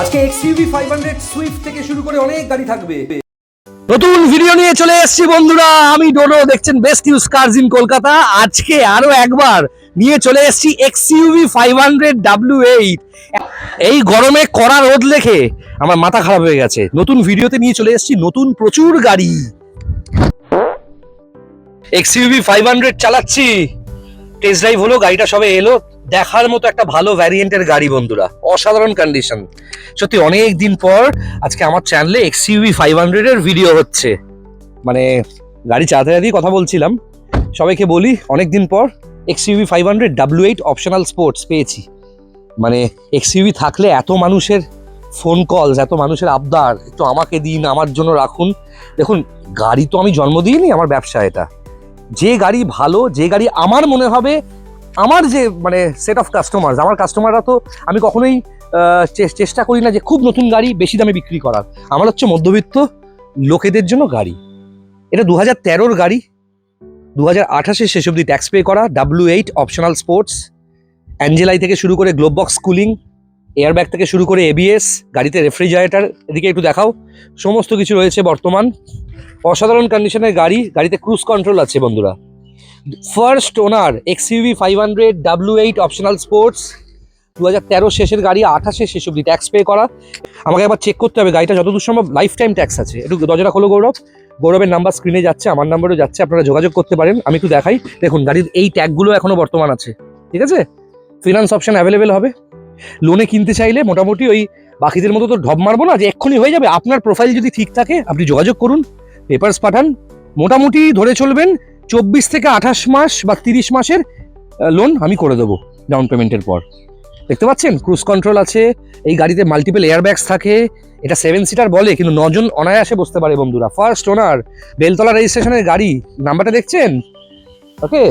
আজকে XUV 500 Swift থেকে শুরু করে অনেক গাড়ি থাকবে। নতুন ভিডিও নিয়ে চলে এসেছি বন্ধুরা, আমি ডোডো, দেখছেন best used cars in Kolkata. আজকে আরো একবার নিয়ে চলে এসেছি XUV 500 W8। এই গরমে কড়া রোদ লেখে আমার মাথা খারাপ হয়ে গেছে। নতুন ভিডিওতে নিয়ে চলে এসেছি নতুন প্রচুর গাড়ি। XUV 500 চালাচ্ছি, টেস্ট ড্রাইভ হলো, গাড়িটা সবে এলো, দেখার মতো একটা ভালো ভ্যারিয়েন্টের গাড়ি বন্ধুরা, অসাধারণ কন্ডিশন। সত্যি অনেক দিন পর আজকে আমার চ্যানেলে XUV 500 এর ভিডিও হচ্ছে। মানে গাড়ি চালাতে চালাতেই কথা বলছিলাম, সবাইকে বলি অনেক দিন পর XUV 500 W8 অপশনাল স্পোর্টস পেয়েছি। মানে XUV থাকলে এত মানুষের ফোন কলস, এত মানুষের আবদার, একটু আমাকে দিন, আমার জন্য রাখুন। দেখুন, গাড়ি তো আমি জন্ম দিইনি, আমার ব্যবসা এটা। যে গাড়ি ভালো, যে গাড়ি আমার মনে হবে, আমার যে মানে সেট অফ কাস্টমার, আমার কাস্টমাররা তো আমি কখনোই চেষ্টা করি না যে খুব নতুন গাড়ি বেশি দামে বিক্রি করার। আমার হচ্ছে মধ্যবিত্ত লোকেদের জন্য গাড়ি। এটা 2013 গাড়ি, 2028 শেষ অব্দি ট্যাক্স পে করা, W8 অপশনাল স্পোর্টস। অ্যাঞ্জেলাই থেকে শুরু করে গ্লোব বক্স কুলিং, এয়ারব্যাগ থেকে শুরু করে ABS, গাড়িতে রেফ্রিজারেটর, এদিকে একটু দেখাও, সমস্ত কিছু রয়েছে বর্তমান। অসাধারণ কন্ডিশনের গাড়ি, গাড়িতে ক্রুজ কন্ট্রোল আছে বন্ধুরা। First owner XUV 500 W8 optional sports, 2013 শেষের গাড়ি, 28 শেষ অব্দি ট্যাক্স পে করা। আমাকে একবার চেক করতে হবে গাড়িটা যতদূর সম্ভব লাইফ টাইম ট্যাক্স আছে। একটু দরজাটা খোলো গৌরব। গৌরবের নাম্বার স্ক্রিনে যাচ্ছে, আমার নাম্বারও যাচ্ছে, আপনারা যোগাযোগ করতে পারেন। আমি একটু দেখাই, দেখুন গাড়ির এই ট্যাগগুলো এখনো বর্তমান আছে, ঠিক আছে। ফিনান্স অপশন অ্যাভেলেবেল হবে। লোনে কিনতে চাইলে মোটামুটি ওই বাকিদের মতো তো ঢপ মারবো না যে এক্ষুনি হয়ে যাবে। আপনার প্রোফাইল যদি ঠিক থাকে আপনি যোগাযোগ করুন, পেপারস পাঠান, মোটামুটি ধরে চলবেন 24 থেকে 28 মাস বা 30 মাসের লোন আমি করে দেবো ডাউন পেমেন্টের পর। দেখতে পাচ্ছেন ক্রুজ কন্ট্রোল আছে, এই গাড়িতে মাল্টিপল এয়ারব্যাগস থাকে। এটা 7 সিটার বলে, কিন্তু 9 জন অনায়াসে বসতে পারে বন্ধুরা। ফার্স্ট ওনার, বেলতলা রেজিস্ট্রেশনের গাড়ি। নাম্বারটা দেখছেন? ওকে,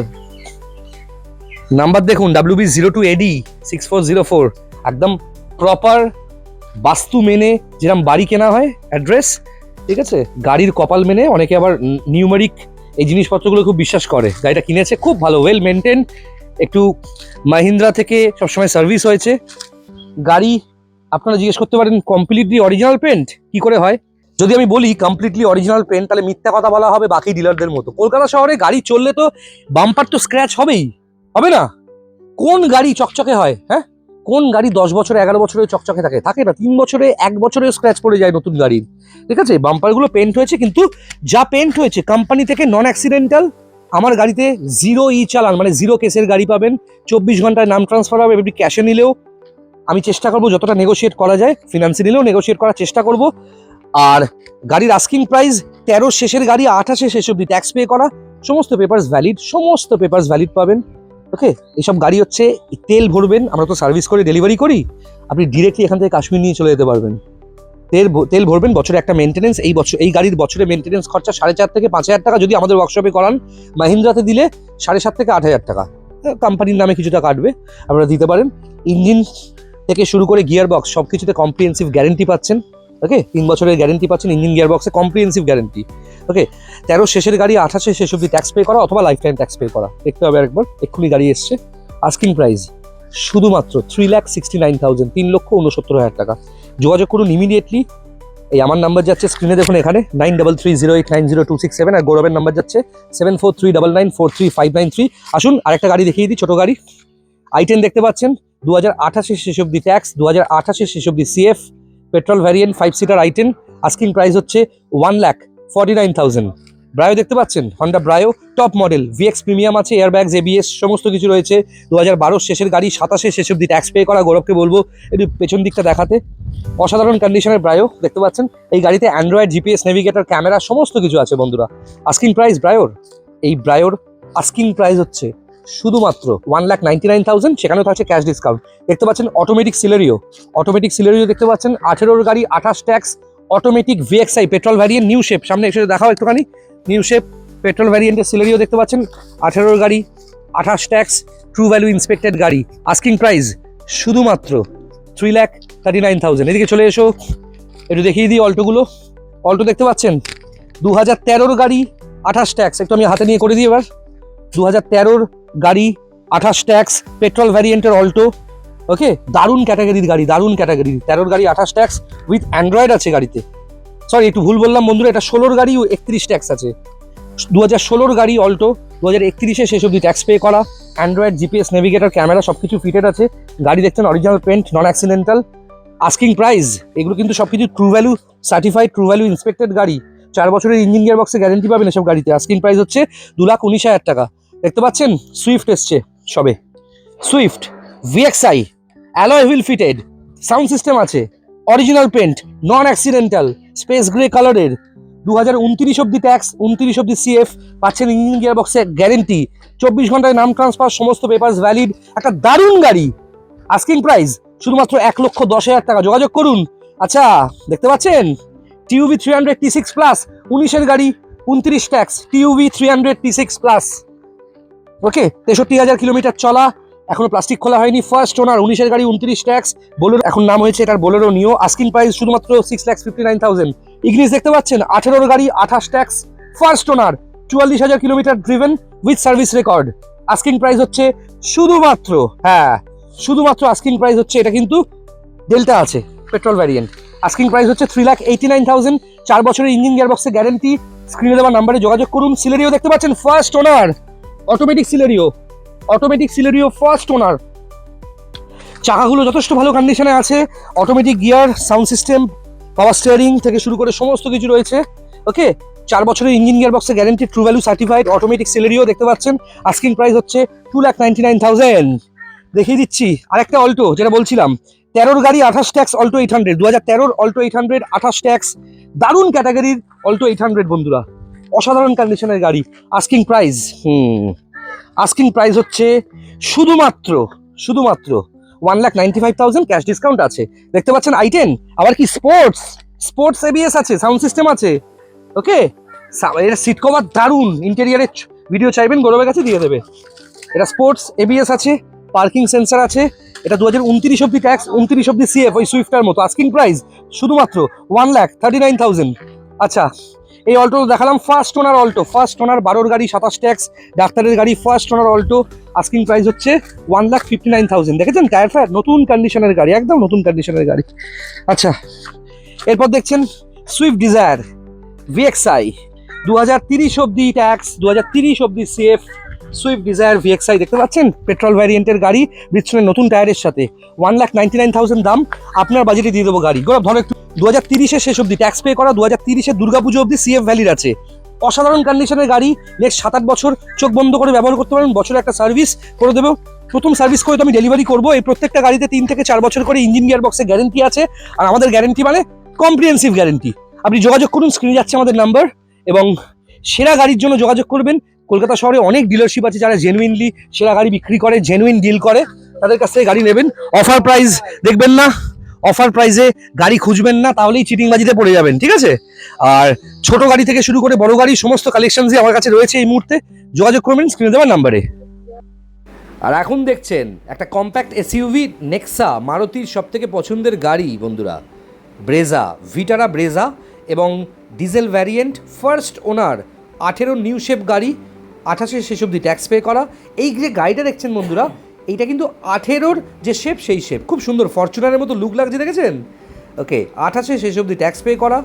নাম্বার দেখুন, WB02AD 6404। একদম প্রপার বাস্তু মেনে যেরকম বাড়ি কেনা হয়, অ্যাড্রেস, ঠিক আছে, গাড়ির কপাল মেনে। অনেকে আবার নিউমেরিক এই জিনিসপত্রগুলো খুব বিশ্বাস করে। গাড়িটা কিনেছে খুব ভালো, ওয়েল মেনটেন। একটু মাহিন্দ্রা থেকে সবসময় সার্ভিস হয়েছে গাড়ি। আপনারা জিজ্ঞেস করতে পারেন কমপ্লিটলি অরিজিনাল পেন্ট কি করে হয়। যদি আমি বলি কমপ্লিটলি অরিজিনাল পেন্ট, তাহলে মিথ্যা কথা বলা হবে বাকি ডিলারদের মতো। কলকাতা শহরে গাড়ি চললে তো বাম্পার তো স্ক্র্যাচ হবেই, হবে না? কোন গাড়ি চকচকে হয়? হ্যাঁ, কোন গাড়ি 10 বছরে 11 বছরে চকচকে থাকে? থাকে না। 3 বছরে 1 বছরে স্ক্র্যাচ পড়ে যায় নতুন গাড়ির, ঠিক আছে। বাম্পারগুলো পেন্ট হয়েছে, কিন্তু যা পেন্ট হয়েছে কোম্পানি থেকে নন অ্যাক্সিডেন্টাল। আমার গাড়িতে 0 চালান, মানে 0 কেসের গাড়ি পাবেন। 24 ঘন্টায় নাম ট্রান্সফার হবে। এমনি ক্যাশে নিলেও আমি চেষ্টা করবো যতটা নেগোশিয়েট করা যায়, ফিনান্সে নিলেও নেগোশিয়েট করার চেষ্টা করব। আর গাড়ির আস্কিং প্রাইস 13 শেষের গাড়ি, 28 শেষ অব্দি ট্যাক্স পে করা, সমস্ত পেপারস ভ্যালিড, সমস্ত পেপারস ভ্যালিড পাবেন। ওকে, এইসব গাড়ি হচ্ছে তেল ভরবেন, আমরা তো সার্ভিস করে ডেলিভারি করি, আপনি ডিরেক্টলি এখান থেকে কাশ্মীর নিয়ে চলে যেতে পারবেন। তেল ভরবেন, বছরে একটা মেনটেন্যান্স, এই গাড়ির বছরে মেনটেন্যান্স খরচা 4.5 থেকে 5,000 টাকা। যদি আমাদের ওয়ার্কশপে করান, মাহিন্দ্রাতে দিলে 7.5 থেকে 8,000 টাকা, কোম্পানির নামে কিছুটা কাটবে, আপনারা দিতে পারেন। ইঞ্জিন থেকে শুরু করে গিয়ার বক্স সব কিছুতে কম্প্রিহেন্সিভ গ্যারেন্টি পাচ্ছেন। ওকে, 3 বছরের গ্যারেন্টি পাচ্ছেন ইঞ্জিন গিয়ার বক্সে, কম্প্রিহেন্সিভ গ্যারেন্টি। ওকে, 13 শেষের গাড়ি, 28 শেষ অব্দি ট্যাক্স পে করা অথবা লাইফ টাইম ট্যাক্স পে করা। দেখতে হবে আরেকবার, এক্ষুনি গাড়ি এসছে। আস্কিং প্রাইস শুধুমাত্র 3,69,000, 3,69,000 টাকা। যোগাযোগ করুন ইমিডিয়েটলি। এই আমার নাম্বার যাচ্ছে স্ক্রিনে দেখুন এখানে, 9330890267। আর গৌরবের নাম্বার যাচ্ছে 7439943593। আসুন আরেকটা গাড়ি দেখিয়ে দিই, ছোট গাড়ি। i10 দেখতে পাচ্ছেন, 2028 শেষ অব্দি ট্যাক্স, 2028 শেষ অব্দি CF, petrol variant, 5 seater i10। Asking price হচ্ছে 1,49,000। ব্রায়ো দেখতে পাচ্ছেন, Honda Brio top model, VX premium আছে, এয়ারব্যাগস, ABS সমস্ত কিছু রয়েছে। 2012 শেষের গাড়ি, 27 শেষ অব্দি ট্যাক্স পে করা। গৌরবকে বলবো একটু পেছন দিকটা দেখাতে। অসাধারণ কন্ডিশনের ব্রায়ো দেখতে পাচ্ছেন। এই গাড়িতে অ্যান্ড্রয়েড, GPS, নেভিগেটর, ক্যামেরা সমস্ত কিছু আছে বন্ধুরা। আস্কিং প্রাইস ব্রায়োর, এই ব্রায়োর আস্কিং প্রাইস হচ্ছে শুধুমাত্র 1,99,000, সেখানেও থাকছে ক্যাশ ডিসকাউন্ট। দেখতে পাচ্ছেন অটোমেটিক সিলেরিও দেখতে পাচ্ছেন, 18 গাড়ি, 28 tax, automatic VXI petrol variant, new shape. সামনে এসে দেখাও একটুখানি, নিউ শেপ পেট্রোল ভ্যারিয়েন্টের সিলেরিও দেখতে পাচ্ছেন, 18 গাড়ি, 28 ট্যাক্স, ট্রু ভ্যালু ইন্সপেক্টেড গাড়ি। আস্কিং প্রাইস শুধুমাত্র 3,39,000। এদিকে চলে এসো, একটু দেখিয়ে দিই অল্টোগুলো। অল্টো দেখতে পাচ্ছেন, 2013 গাড়ি, 28 ট্যাক্স। একটু আমি হাতে নিয়ে করে দিই এবার। 2013 গাড়ি, 28 ট্যাক্স, পেট্রোল ভ্যারিয়েন্টের অল্টো, ওকে, দারুণ ক্যাটাগরির গাড়ি, দারুণ ক্যাটাগরির। 13 গাড়ি 28 ট্যাক্স উইথ অ্যান্ড্রয়েড আছে গাড়িতে। সরি, একটু ভুল বললাম বন্ধুরা, এটা 16 গাড়ি 31 ট্যাক্স আছে। 2016 গাড়ি অল্টো, 2031-এ শেষ অব্দি ট্যাক্স পে করা, অ্যান্ড্রয়েড, জিপিএস, নেভিগেটর, ক্যামেরা সব কিছু ফিটেড আছে। গাড়ি দেখছেন অরিজিনাল পেন্ট, নন অ্যাক্সিডেন্টাল। আস্কিং প্রাইস, এগুলো কিন্তু সব কিছু true value certified, true value inspected গাড়ি। 4 বছরের ইঞ্জিন গিয়ার বক্সে গ্যারেন্টি পাবেন এসব গাড়িতে। আস্কিং প্রাইস হচ্ছে 2,19,000 টাকা। দেখতে পাচ্ছেন সুইফট এসছে সবে, Swift VXI, alloy wheel fitted, sound system আছে, অরিজিনাল পেন্ট, নন অ্যাক্সিডেন্টাল, স্পেস গ্রে কালারের। 2029 অব্দি ট্যাক্স, 29 অব্দি সিএফ, পাচ্ছেন ইঞ্জিন গিয়ার বক্সে গ্যারেন্টি, 24 ঘন্টায় নাম ট্রান্সফার, সমস্ত পেপারস ভ্যালিড। একটা দারুণ গাড়ি। আস্কিং প্রাইস শুধুমাত্র 1,10,000 টাকা। যোগাযোগ করুন। আচ্ছা, দেখতে পাচ্ছেন টিউভি 300 T6 প্লাস, 19-এর গাড়ি, 29 ট্যাক্স, টিউভি 300 T6 প্লাস। ওকে, 63,000 কিলোমিটার চলা, এখনো প্লাস্টিক খোলা হয়নি, ফার্স্ট ওনার, 19-এর গাড়ি, 29 ট্যাক্স। বোলেরো এখন নাম হয়েছে এটার বোলেরো নিও। আস্কিং প্রাইস শুধুমাত্র 6,59,000। ইগনিস দেখতে পাচ্ছেন 18-এর গাড়ি, 28 tax, first owner, 44,000 kilometre driven with service record. Asking price হচ্ছে শুধুমাত্র, হ্যাঁ শুধুমাত্র আস্কিং প্রাইস হচ্ছে, এটা কিন্তু ডেল্টা আছে পেট্রোল ভ্যারিয়েন্ট। আস্কিং প্রাইস হচ্ছে 3,89,000। 4 বছরের ইঞ্জিন গিয়ার বক্সে গ্যারেন্টি। স্ক্রিনে দেওয়া নাম্বারে যোগাযোগ করুন। সিলেরিও দেখতে পাচ্ছেন first owner, automatic Celerio, automatic Celerio first owner. চাকাগুলো যথেষ্ট ভালো কন্ডিশনে আছে, automatic gear, sound system, power steering থেকে শুরু করে সমস্ত কিছু রয়েছে। ওকে, 4 বছরের ইঞ্জিন গিয়ার বক্সে guarantee, true value certified, automatic Celerio দেখতে পাচ্ছেন। আস্কিং প্রাইস হচ্ছে 2,99,000। দেখিয়ে দিচ্ছি আরেকটা অল্টো, যেটা বলছিলাম 13 গাড়ি 28 ট্যাক্স, অল্টো 800, 2013 অল্টো 800, 28 ট্যাক্স, দারুণ ক্যাটাগরির অল্টো 800 বন্ধুরা, অসাধারণ কন্ডিশনের গাড়ি। আস্কিং প্রাইস আস্কিং প্রাইস হচ্ছে শুধুমাত্র 1,95,000, ক্যাশ ডিসকাউন্ট আছে। দেখতে পাচ্ছেন i10, আবার কি স্পোর্টস এবিএস আছে, সাউন্ড সিস্টেম আছে। ওকে, এর সিট কভার দারুণ, ইন্টেরিয়ারের ভিডিও চাইবেন গৌরবের কাছে দিয়ে দেবে। এটা স্পোর্টস এবিএস আছে, পার্কিং সেন্সার আছে। এটা 2029 অব্দি ট্যাক্স, 29 অব্দি সিএফ, ওই সুইফটার মতো। আস্কিং প্রাইস শুধুমাত্র 1,39,000। আচ্ছা, এই অল্টো দেখালাম first owner Alto, first owner 12 গাড়ি 27 ট্যাক্স, ডাক্তারের গাড়ি, first owner Alto. Asking price হচ্ছে 1,59,000। দেখেছেন টায়ার ফায়ার, নতুন কন্ডিশনের গাড়ি, একদম নতুন কন্ডিশনের গাড়ি। আচ্ছা, এরপর দেখছেন সুইফট ডিজায়ার ভিএক্সআই, 2030 অব্দি ট্যাক্স, 2030 অব্দি সিএফ, সুইফট ডিজায়ার ভিএক্সআই দেখতে পাচ্ছেন, পেট্রোল ভ্যারিয়েন্টের গাড়ি, ব্রিজস্টোনের নতুন টায়ারের সাথে। 1,99,000 দাম, আপনার বাজেটে দিয়ে দেবো গাড়ি। গৌরব ধরো একটু, 2030-এর শেষ অব্দি ট্যাক্স পে করা, 2030-এর দুর্গাপুজো অব্দি সিএফ ভ্যালিড আছে। অসাধারণ কন্ডিশনের গাড়ি, নেক্সট 7-8 বছর চোখ বন্ধ করে ব্যবহার করতে পারেন। বছরে একটা সার্ভিস করে দেবো, প্রথম সার্ভিস করে তো আমি ডেলিভারি করবো। এই প্রত্যেকটা গাড়িতে 3 থেকে 4 বছর করে ইঞ্জিন গিয়ার বক্সে গ্যারেন্টি আছে। আর আমাদের গ্যারেন্টি মানে কম্প্রিহেন্সিভ গ্যারেন্টি। আপনি যোগাযোগ করুন, স্ক্রিনে যাচ্ছে আমাদের নাম্বার, এবং সেরা গাড়ির জন্য যোগাযোগ করবেন। কলকাতা শহরে অনেক ডিলারশিপ আছে যারা জেনুইনলি সেরা গাড়ি বিক্রি করে, জেনুইন ডিল করে, তাদের কাছ থেকে গাড়ি নেবেন। অফার প্রাইস দেখবেন না, অফার প্রাইসে গাড়ি খুঁজবেন না, তাহলেই চিটিংবাজিতে পড়ে যাবেন, ঠিক আছে? আর ছোট গাড়ি থেকে শুরু করে বড় গাড়ি সমস্ত কালেকশনসই আমার কাছে রয়েছে এই মুহূর্তে। যোগাযোগ করবেন স্ক্রিনে দেওয়ার নাম্বারে। আর এখন দেখছেন একটা কম্প্যাক্ট এসইউভি নেক্সা, মারুতির সবথেকে পছন্দের গাড়ি বন্ধুরা, ব্রেজা, ভিটারা ব্রেজা, এবং diesel variant, first owner, 18 new shape গাড়ি, 28-এর শেষ অব্দি ট্যাক্স পে করা। এই যে গাড়িটা দেখছেন বন্ধুরা, এইটা কিন্তু 18-র যে শেপ সেই শেপ, খুব সুন্দর ফরচুনারের মতো লুক লাগছে, দেখেছেন? ওকে, 28-এর শেষ অব্দি ট্যাক্স পে করা,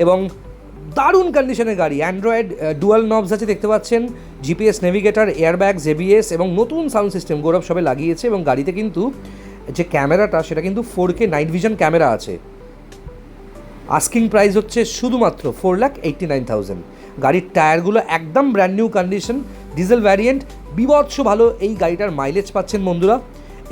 এবং দারুণ কন্ডিশনের গাড়ি। অ্যান্ড্রয়েড ডুয়াল নবস আছে দেখতে পাচ্ছেন, জিপিএস, নেভিগেটর, এয়ারব্যাগ, জেবিএস, এবং নতুন সাউন্ড সিস্টেম গৌরব সবে লাগিয়েছে। এবং গাড়িতে কিন্তু যে ক্যামেরাটা, সেটা কিন্তু 4K নাইট ভিশন ক্যামেরা আছে। আস্কিং প্রাইস হচ্ছে শুধুমাত্র 4,89,000। গাড়ির টায়ারগুলো একদম brand new condition, diesel variant, বিভৎস ভালো এই গাড়িটার মাইলেজ পাচ্ছেন বন্ধুরা।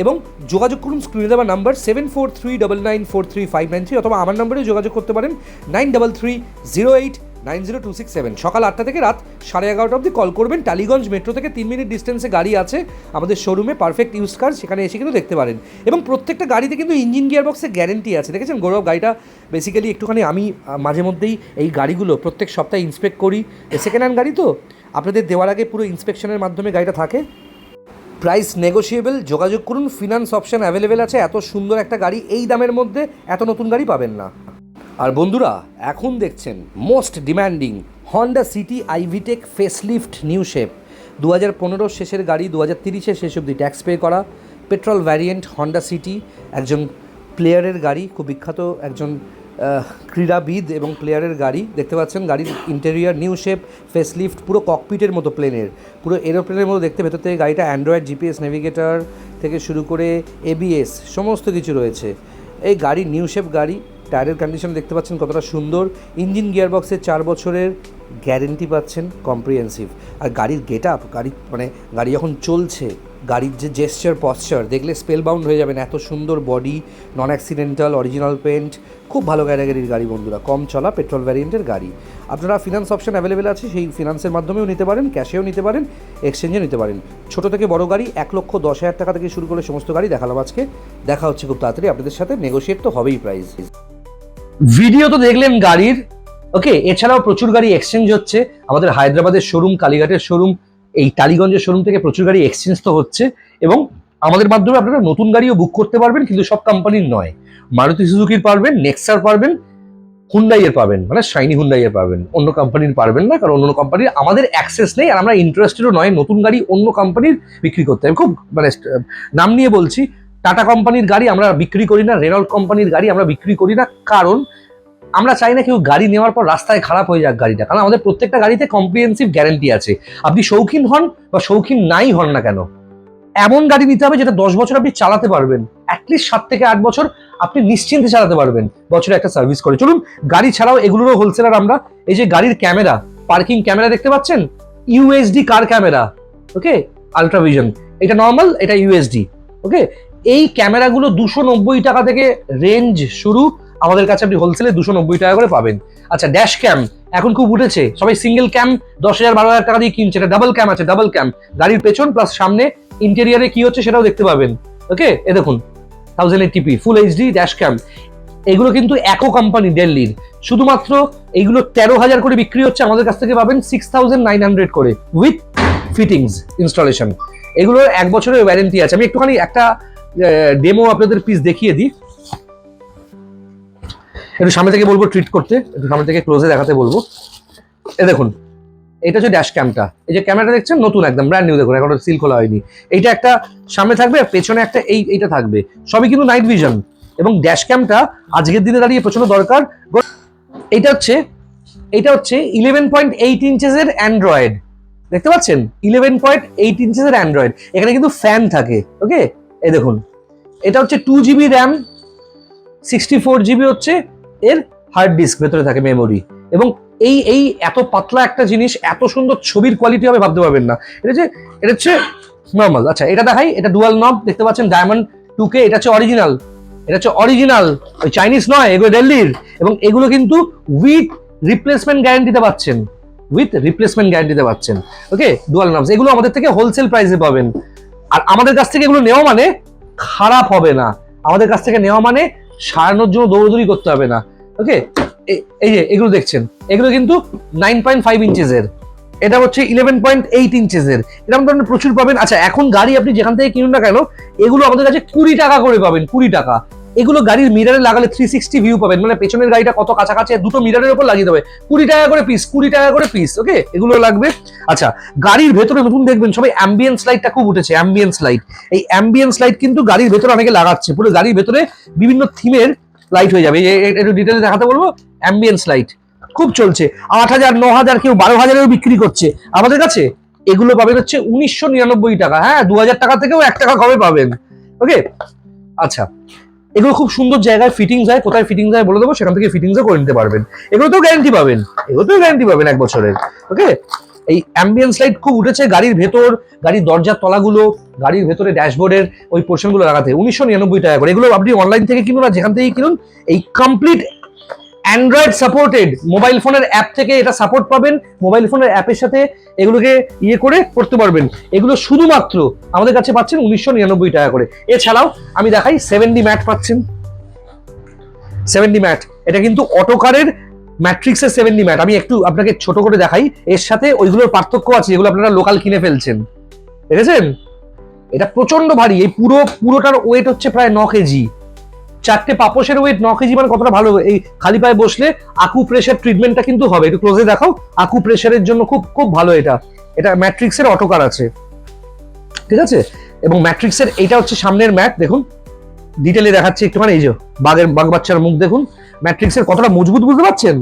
এবং যোগাযোগ করুন স্ক্রিনে দেওয়া নাম্বার 7439943593, অথবা আমার নাম্বারেও যোগাযোগ করতে পারেন 9330890267। সকাল 8টা থেকে রাত 11:30 অবধি কল করবেন। টালিগঞ্জ মেট্রো থেকে 3 মিনিট ডিস্টেন্সে গাড়ি আছে আমাদের শোরুমে, পারফেক্ট ইউজ কার, সেখানে এসে কিন্তু দেখতে পারেন। এবং প্রত্যেকটা গাড়িতে কিন্তু ইঞ্জিন গিয়ার বক্সে গ্যারেন্টি আছে। দেখেছেন গৌরব, গাড়িটা বেসিক্যালি একটুখানি আমি মাঝে মধ্যেই এই গাড়িগুলো প্রত্যেক সপ্তাহে ইন্সপেক্ট করি। সেকেন্ড হ্যান্ড গাড়ি তো, আপনাদের দেওয়ার আগে পুরো ইন্সপেকশনের মাধ্যমে গাড়িটা থাকে। প্রাইস নেগোশিয়েবল, যোগাযোগ করুন, ফিনান্স অপশান অ্যাভেলেবেল আছে। এত সুন্দর একটা গাড়ি এই দামের মধ্যে এত নতুন গাড়ি পাবেন না। আর বন্ধুরা, এখন দেখছেন most demanding Honda city আইভিটেক facelift new shape, 2015 শেষের গাড়ি, 2030-এর শেষ অব্দি ট্যাক্স পে করা, পেট্রোল ভ্যারিয়েন্ট হন্ডা সিটি, একজন প্লেয়ারের গাড়ি, খুব বিখ্যাত একজন ক্রীড়াবিদ এবং প্লেয়ারের গাড়ি। দেখতে পাচ্ছেন গাড়ির ইন্টেরিয়ার নিউ শেপ, ফেসলিফট, পুরো ককপিটের মতো প্লেনের, পুরো এরোপ্লেনের মতো দেখতে। ভেতর থেকে গাড়িটা অ্যান্ড্রয়েড জিপিএস নেভিগেটর থেকে শুরু করে এবিএস সমস্ত কিছু রয়েছে। এই গাড়ি নিউ শেপ গাড়ি, টায়ারের কন্ডিশন দেখতে পাচ্ছেন কতটা সুন্দর। ইঞ্জিন গিয়ারবক্সের 4 বছরের গ্যারেন্টি পাচ্ছেন, কম্প্রিহেন্সিভ। আর গাড়ির গেট আপ, গাড়ি যখন চলছে, গাড়ির যে জেস্চার পশ্চার দেখলে স্পেল বাউন্ড হয়ে যাবেন। এত সুন্দর বডি, নন অ্যাক্সিডেন্টাল, অরিজিনাল পেন্ট, খুব ভালো ক্যাটাগরির গাড়ি বন্ধুরা। কম চলা পেট্রোল ভ্যারিয়েন্টের গাড়ি। আপনারা ফিনান্স অপশন অ্যাভেলেবেল আছে, সেই ফিনান্সের মাধ্যমেও নিতে পারেন, ক্যাশেও নিতে পারেন, এক্সচেঞ্জেও নিতে পারেন। ছোট থেকে বড় গাড়ি 1,10,000 টাকা থেকে শুরু করে সমস্ত গাড়ি দেখালাম আজকে। দেখা হচ্ছে খুব তাড়াতাড়ি আপনাদের সাথে, নেগোশিয়েট তো হবেই প্রাইস। ভিডিও তো দেখলেন গাড়ির, ওকে। এছাড়াও প্রচুর গাড়ি এক্সচেঞ্জ হচ্ছে। আমাদের হায়দ্রাবাদের শোরুম, কালীঘাটের শোরুম, এই টালিগঞ্জের শোরুম থেকে প্রচুর গাড়ি এক্সচেঞ্জ তো হচ্ছে, এবং আমাদের মাধ্যমে আপনারা নতুন গাড়িও বুক করতে পারবেন, কিন্তু সব কোম্পানির নয়। মারুতি সুজুকির পারবেন, নেক্সার পারবেন, হুন্ডাইয়ের পাবেন, মানে শাইনি হুন্ডাইয়ের পাবেন, অন্য কোম্পানির পারবেন না, কারণ অন্য কোম্পানির আমাদের অ্যাক্সেস নেই, আর আমরা ইন্টারেস্টেডও নয় নতুন গাড়ি অন্য কোম্পানির বিক্রি করতে। আমি খুব নাম নিয়ে বলছি, টাটা কোম্পানির গাড়ি আমরা বিক্রি করি না, রেনল্ট কোম্পানির গাড়ি আমরা বিক্রি করি না, কারণ আমরা চাই না কেউ গাড়ি নেওয়ার পর রাস্তায় খারাপ হয়ে যাক গাড়িটা, কারণ আমাদের প্রত্যেকটা গাড়িতে কম্প্রিহেন্সিভ গ্যারান্টি আছে। আপনি শৌখিন হন বা শৌখিন নাই হন না কেন, এমন গাড়ি নিতে হবে যেটা 10 বছর আপনি চালাতে পারবেন, অ্যাটলিস্ট 7 থেকে 8 বছর আপনি নিশ্চিন্তে চালাতে পারবেন, বছরে একটা সার্ভিস করে। চলুন, গাড়ি ছাড়াও এগুলোরও হোলসেলার আমরা। এই যে গাড়ির ক্যামেরা, পার্কিং ক্যামেরা দেখতে পাচ্ছেন, ইউএসডি কার ক্যামেরা, ওকে, আলট্রাভিশন, এটা নর্মাল, এটা ইউএসডি, ওকে। এই ক্যামেরাগুলো 290 টাকা থেকে রেঞ্জ শুরু, আমাদের কাছে আপনি হোলসেলে 290 টাকা করে পাবেন। আচ্ছা, ড্যাশ ক্যাম এখন খুব উঠেছে, সবাই সিঙ্গেল ক্যাম 10,000-12,000 টাকা দিয়ে কিনছে, এটা ডাবল ক্যাম আছে, ডাবল ক্যাম, গাড়ির পেছন প্লাস সামনে ইন্টেরিয়ারে কি হচ্ছে সেটাও দেখতে পাবেন, ওকে। এ দেখুন 1080p ফুল এইচডি ড্যাশ ক্যাম, এগুলো কিন্তু একো কোম্পানি দিল্লির, শুধুমাত্র এইগুলো 13,000 করে বিক্রি হচ্ছে, আমাদের কাছ থেকে পাবেন 6,900 করে উইথ ফিটিংস ইনস্টলেশন। এগুলোর 1 বছরের ওয়ারেন্টি আছে। আমি একটুখানি একটা ডেমো আপনাদের পিস দেখিয়ে দিই, একটু সামনে থেকে বলবো ট্রিট করতে, একটু সামনে থেকে ক্লোজে দেখাতে বলবো। এ দেখুন, এটা হচ্ছে ড্যাশ ক্যামটা, এই যে ক্যামেরাটা দেখছেন নতুন একদম ব্র্যান্ড নিউ, দেখুন এখনো সিল খোলা হয়নি। এইটা একটা সামনে থাকবে, আর পেছনে একটা এইটা থাকবে, সবই কিন্তু নাইট ভিশন, এবং ড্যাশ ক্যামটা আজকের দিনে দাঁড়িয়ে প্রচন্ড দরকার। এইটা হচ্ছে 11.8 ইঞ্চেসের অ্যান্ড্রয়েড, দেখতে পাচ্ছেন 11.8 ইঞ্চেসের অ্যান্ড্রয়েড, এখানে কিন্তু ফ্যান থাকে, ওকে। এই দেখুন, এটা হচ্ছে 2GB র্যাম, 64GB হচ্ছে এর হার্ড ডিস্ক, ভেতরে থাকে মেমোরি, এবং এই এত পাতলা একটা জিনিস, এত সুন্দর ছবির কোয়ালিটি হবে ভাবতে পারবেন না। এটা হচ্ছে নর্মাল। আচ্ছা, এটা দেখাই, এটা ডুয়াল নব, দেখতে পাচ্ছেন ডায়মন্ড 2K, এটা হচ্ছে অরিজিনাল, ওই চাইনিজ নয়, এগুলো দিল্লির, এবং এগুলো কিন্তু উইথ রিপ্লেসমেন্ট গ্যারান্টিতে পাচ্ছেন, ওকে। ডুয়াল নবস, এগুলো আমাদের থেকে হোলসেল প্রাইসে পাবেন, আর আমাদের কাছ থেকে এগুলো নেওয়া মানে খারাপ হবে না, আমাদের কাছ থেকে নেওয়া মানে সারানোর জন্য দৌড়দৌড়ি করতে হবে না, ওকে। এই যে এগুলো দেখছেন, এগুলো কিন্তু 9.5 ইঞ্চেসের, এটা হচ্ছে 11.8 ইঞ্চেসের, এরকম ধরনের প্রচুর পাবেন। আচ্ছা, এখন গাড়ি আপনি যেখান থেকে কিনুন না কেন, এগুলো আমাদের কাছে 20 টাকা করে পাবেন, 20 টাকা। এগুলো গাড়ির মিরারে লাগালে 360 ভিউ পাবেন, মানে পেছনের গাড়িটা কত কাছাকাছি দুটো মিরারের উপর লাগিয়ে দেবে, 20 টাকা করে পিস, ওকে, এগুলো লাগবে। আচ্ছা, গাড়ির ভেতরে নতুন দেখবেন সবাই অ্যাম্বিয়েন্স লাইটটা খুব উঠেছে, অ্যাম্বিয়েন্স লাইট। এই অ্যাম্বিয়েন্স লাইট কিন্তু গাড়ির ভেতরে অনেকে লাগাচ্ছে, পুরো গাড়ির ভেতরে বিভিন্ন থিমের লাইট হয়ে যাবে। একটু ডিটেইলে দেখাতে বলবো, অ্যাম্বিয়েন্স লাইট খুব চলছে, 8,000, 9,000, কেউ 12,000-এও বিক্রি করছে। আমাদের কাছে এগুলো পাবেন হচ্ছে 1999 টাকা, হ্যাঁ, 2,000 টাকা থেকেও 1 টাকা কমে পাবেন, ওকে। আচ্ছা, এগুলো খুব সুন্দর জায়গায় ফিটিংস হয়, কোথায় ফিটিংস হয় বলে দেবো, সেখান থেকে ফিটিংসও করে নিতে পারবেন। এগুলোতেও গ্যারান্টি পাবেন 1 বছরের, ওকে। এই অ্যাম্বিয়েন্স লাইট খুব উঠেছে গাড়ির ভেতর, গাড়ির দরজার তলাগুলো, গাড়ির ভেতরে ড্যাশবোর্ডের ওই পোর্শনগুলো লাগাতে 1999 টাকা করে। এগুলো আপনি অনলাইন থেকে কিনুন আর যেখান থেকে কিনুন, এই কমপ্লিট অ্যান্ড্রয়েড সাপোর্টেড, মোবাইল ফোনের অ্যাপ থেকে এটা সাপোর্ট পাবেন, মোবাইল ফোনের অ্যাপের সাথে এগুলোকে করে করতে পারবেন। এগুলো শুধুমাত্র আমাদের কাছে পাচ্ছেন 1999 টাকা করে। এছাড়াও আমি দেখাই 7D ম্যাট পাচ্ছেন, 7D ম্যাট, এটা কিন্তু অটোকারের ম্যাট্রিক্সের 7D ম্যাট। আমি একটু আপনাকে ছোট করে দেখাই, এর সাথে ওইগুলোর পার্থক্য আছে যেগুলো আপনারা লোকাল কিনে ফেলছেন, দেখেছেন? এটা প্রচন্ড ভারী, এই পুরোটার ওয়েট হচ্ছে প্রায় 9 কেজি, 4টে পাপোশের ওয়েট 9 কেজি, মানে কতটা ভালো। এই খালি পায়ে বসলে আকু প্রেসার ট্রিটমেন্টটা কিন্তু হবে, একটু ক্লোজে দেখাও, আকু প্রেসারের জন্য খুব খুব ভালো। এটা ম্যাট্রিক্সের অটোকার আছে, ঠিক আছে। এবং ম্যাট্রিক্সের এইটা হচ্ছে সামনের ম্যাট, দেখুন ডিটেলে দেখাচ্ছে একটুখানি। এই যে বাঘ বাচ্চার মুখ দেখুন, ম্যাট্রিক্সের কতটা মজবুত বুঝতে পারছেন,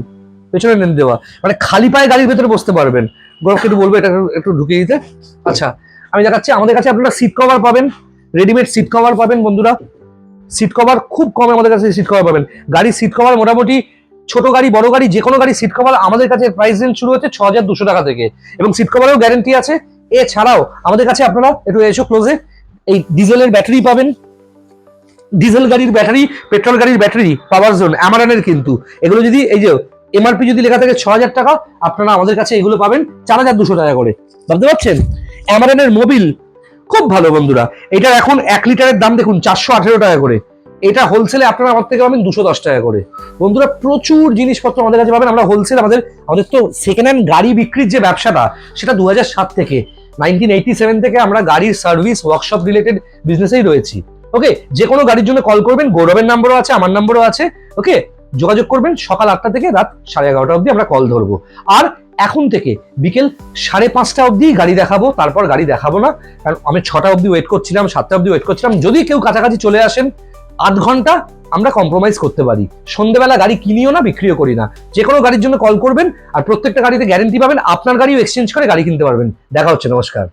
পেছনে নেন দেওয়া, মানে খালি পায়ে গাড়ির ভেতরে বসতে পারবেন। গৌরবকে একটু বলবো এটা একটু ঢুকিয়ে দিতে। আচ্ছা আমি দেখাচ্ছি, আমাদের কাছে আপনারা সিট কভার পাবেন, রেডিমেড সিট কভার পাবেন বন্ধুরা। সিট কভার খুব কমে আমাদের কাছে সিট কভার পাবেন। গাড়ির সিট কভার মোটামুটি ছোট গাড়ি বড় গাড়ি যে কোনো গাড়ি সিট কভার আমাদের কাছে প্রাইস রেঞ্জ শুরু হচ্ছে 6200 টাকা থেকে, এবং সিট কভারেও গ্যারেন্টি আছে। এছাড়াও আমাদের কাছে আপনারা একটু এসো ক্লোজে, এই ডিজেলের ব্যাটারি পাবেন, ডিজেল গাড়ির ব্যাটারি, পেট্রোল গাড়ির ব্যাটারি, পাওয়ার জোন অ্যামারনের, কিন্তু এগুলো যদি এই যে এমআরপি যদি লেখা থাকে 6000 টাকা, আপনারা আমাদের কাছে এগুলো পাবেন 4200 টাকা করে, বুঝতে পারছেন। অ্যামারনের মোবিল খুব ভালো বন্ধুরা, এটার এখন 1 লিটারের দাম দেখুন 418 টাকা করে, এটা হোলসেলে আপনারা আমার থেকে পাবেন 210 টাকা করে। বন্ধুরা প্রচুর জিনিসপত্র আমাদের কাছে পাবেন, আমরা হোলসেল, আমাদের তো সেকেন্ড হ্যান্ড গাড়ি বিক্রির যে ব্যবসাটা সেটা 2007 থেকে 1987 থেকে আমরা গাড়ির সার্ভিস ওয়ার্কশপ রিলেটেড বিজনেসেই রয়েছি। ওকে, যে কোনো গাড়ির জন্য কল করবেন, গৌরবের নাম্বারও আছে, আমার নাম্বারও আছে। ওকে, যোগাযোগ করবেন, সকাল 8টা থেকে রাত 11:30 অবধি আমরা কল ধরবো। আর এখন থেকে বিকেল 5:30 অবধি গাড়ি দেখাবো, তারপর গাড়ি দেখাবো না, কারণ আমি 6টা অবধি ওয়েট করছিলাম, 7টা অবধি ওয়েট করছিলাম। যদি কেউ কাছাকাছি চলে আসেন 8 ঘন্টা আমরা কম্প্রোমাইজ করতে পারি। সন্ধ্যেবেলা গাড়ি কিনিও না, বিক্রিও করি না। যে কোনো গাড়ির জন্য কল করবেন, আর প্রত্যেকটা গাড়িতে গ্যারেন্টি পাবেন, আপনার গাড়িও এক্সচেঞ্জ করে গাড়ি কিনতে পারবেন। দেখা হচ্ছে, নমস্কার।